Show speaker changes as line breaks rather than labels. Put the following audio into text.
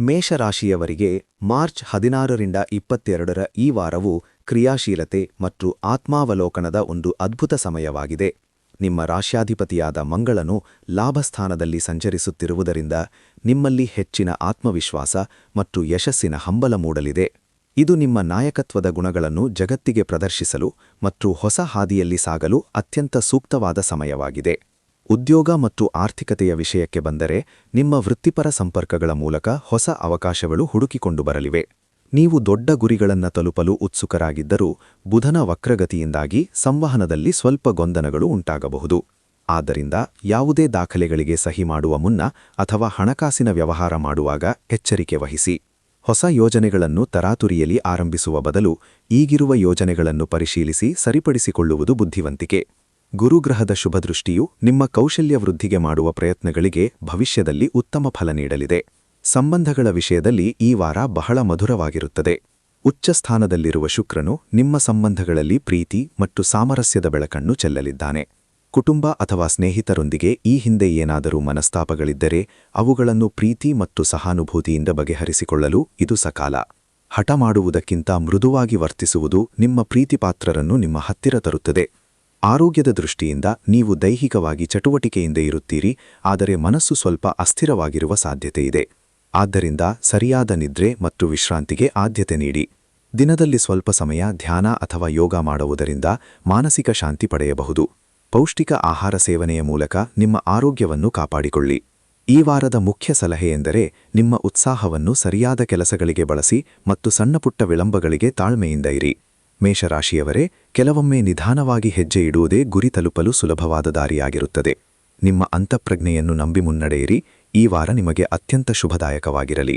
ಮೇಷರಾಶಿಯವರಿಗೆ March 16ರಿಂದ 22ರ ಈ ವಾರವು ಕ್ರಿಯಾಶೀಲತೆ ಮತ್ತು ಆತ್ಮಾವಲೋಕನದ ಒಂದು ಅದ್ಭುತ ಸಮಯವಾಗಿದೆ. ನಿಮ್ಮ ರಾಶ್ಯಾಧಿಪತಿಯಾದ ಮಂಗಳನು ಲಾಭಸ್ಥಾನದಲ್ಲಿ ಸಂಚರಿಸುತ್ತಿರುವುದರಿಂದ ನಿಮ್ಮಲ್ಲಿ ಹೆಚ್ಚಿನ ಆತ್ಮವಿಶ್ವಾಸ ಮತ್ತು ಯಶಸ್ಸಿನ ಹಂಬಲ ಮೂಡಲಿದೆ. ಇದು ನಿಮ್ಮ ನಾಯಕತ್ವದ ಗುಣಗಳನ್ನು ಜಗತ್ತಿಗೆ ಪ್ರದರ್ಶಿಸಲು ಮತ್ತು ಹೊಸ ಹಾದಿಯಲ್ಲಿ ಸಾಗಲು ಅತ್ಯಂತ ಸೂಕ್ತವಾದ ಸಮಯವಾಗಿದೆ. ಉದ್ಯೋಗ ಮತ್ತು ಆರ್ಥಿಕತೆಯ ವಿಷಯಕ್ಕೆ ಬಂದರೆ ನಿಮ್ಮ ವೃತ್ತಿಪರ ಸಂಪರ್ಕಗಳ ಮೂಲಕ ಹೊಸ ಅವಕಾಶಗಳು ಹುಡುಕಿಕೊಂಡು ಬರಲಿವೆ. ನೀವು ದೊಡ್ಡ ಗುರಿಗಳನ್ನು ತಲುಪಲು ಉತ್ಸುಕರಾಗಿದ್ದರೂ ಬುಧನ ವಕ್ರಗತಿಯಿಂದಾಗಿ ಸಂವಹನದಲ್ಲಿ ಸ್ವಲ್ಪ ಗೊಂದಲಗಳು ಉಂಟಾಗಬಹುದು. ಆದ್ದರಿಂದ ಯಾವುದೇ ದಾಖಲೆಗಳಿಗೆ ಸಹಿ ಮಾಡುವ ಮುನ್ನ ಅಥವಾ ಹಣಕಾಸಿನ ವ್ಯವಹಾರ ಮಾಡುವಾಗ ಎಚ್ಚರಿಕೆ ವಹಿಸಿ. ಹೊಸ ಯೋಜನೆಗಳನ್ನು ತರಾತುರಿಯಲ್ಲಿ ಆರಂಭಿಸುವ ಬದಲು ಈಗಿರುವ ಯೋಜನೆಗಳನ್ನು ಪರಿಶೀಲಿಸಿ ಸರಿಪಡಿಸಿಕೊಳ್ಳುವುದು ಬುದ್ಧಿವಂತಿಕೆ. ಗುರುಗ್ರಹದ ಶುಭದೃಷ್ಟಿಯು ನಿಮ್ಮ ಕೌಶಲ್ಯ ವೃದ್ಧಿಗೆ ಮಾಡುವ ಪ್ರಯತ್ನಗಳಿಗೆ ಭವಿಷ್ಯದಲ್ಲಿ ಉತ್ತಮ ಫಲ ನೀಡಲಿದೆ. ಸಂಬಂಧಗಳ ವಿಷಯದಲ್ಲಿ ಈ ವಾರ ಬಹಳ ಮಧುರವಾಗಿರುತ್ತದೆ. ಉಚ್ಚ ಸ್ಥಾನದಲ್ಲಿರುವ ಶುಕ್ರನು ನಿಮ್ಮ ಸಂಬಂಧಗಳಲ್ಲಿ ಪ್ರೀತಿ ಮತ್ತು ಸಾಮರಸ್ಯದ ಬೆಳಕನ್ನು ಚೆಲ್ಲಲಿದ್ದಾನೆ. ಕುಟುಂಬ ಅಥವಾ ಸ್ನೇಹಿತರೊಂದಿಗೆ ಈ ಹಿಂದೆ ಏನಾದರೂ ಮನಸ್ತಾಪಗಳಿದ್ದರೆ ಅವುಗಳನ್ನು ಪ್ರೀತಿ ಮತ್ತು ಸಹಾನುಭೂತಿಯಿಂದ ಬಗೆಹರಿಸಿಕೊಳ್ಳಲು ಇದು ಸಕಾಲ. ಹಠ ಮಾಡುವುದಕ್ಕಿಂತ ಮೃದುವಾಗಿ ವರ್ತಿಸುವುದು ನಿಮ್ಮ ಪ್ರೀತಿಪಾತ್ರರನ್ನು ನಿಮ್ಮ ಹತ್ತಿರ ತರುತ್ತದೆ. ಆರೋಗ್ಯದ ದೃಷ್ಟಿಯಿಂದ ನೀವು ದೈಹಿಕವಾಗಿ ಚಟುವಟಿಕೆಯಿಂದ ಇರುತ್ತೀರಿ, ಆದರೆ ಮನಸ್ಸು ಸ್ವಲ್ಪ ಅಸ್ಥಿರವಾಗಿರುವ ಸಾಧ್ಯತೆಯಿದೆ. ಆದ್ದರಿಂದ ಸರಿಯಾದ ನಿದ್ರೆ ಮತ್ತು ವಿಶ್ರಾಂತಿಗೆ ಆದ್ಯತೆ ನೀಡಿ. ದಿನದಲ್ಲಿ ಸ್ವಲ್ಪ ಸಮಯ ಧ್ಯಾನ ಅಥವಾ ಯೋಗ ಮಾಡುವುದರಿಂದ ಮಾನಸಿಕ ಶಾಂತಿ ಪಡೆಯಬಹುದು. ಪೌಷ್ಟಿಕ ಆಹಾರ ಸೇವನೆಯ ಮೂಲಕ ನಿಮ್ಮ ಆರೋಗ್ಯವನ್ನು ಕಾಪಾಡಿಕೊಳ್ಳಿ. ಈ ವಾರದ ಮುಖ್ಯ ಸಲಹೆಯೆಂದರೆ ನಿಮ್ಮ ಉತ್ಸಾಹವನ್ನು ಸರಿಯಾದ ಕೆಲಸಗಳಿಗೆ ಬಳಸಿ ಮತ್ತು ಸಣ್ಣಪುಟ್ಟ ವಿಳಂಬಗಳಿಗೆ ತಾಳ್ಮೆಯಿಂದ ಇರಿ. ಮೇಷರಾಶಿಯವರೇ, ಕೆಲವೊಮ್ಮೆ ನಿಧಾನವಾಗಿ ಹೆಜ್ಜೆ ಇಡುವುದೇ ಗುರಿ ತಲುಪಲು ಸುಲಭವಾದ ದಾರಿಯಾಗಿರುತ್ತದೆ. ನಿಮ್ಮ ಅಂತಃಪ್ರಜ್ಞೆಯನ್ನು ನಂಬಿ ಮುನ್ನಡೆಯಿರಿ. ಈ ವಾರ ನಿಮಗೆ ಅತ್ಯಂತ ಶುಭದಾಯಕವಾಗಿರಲಿ.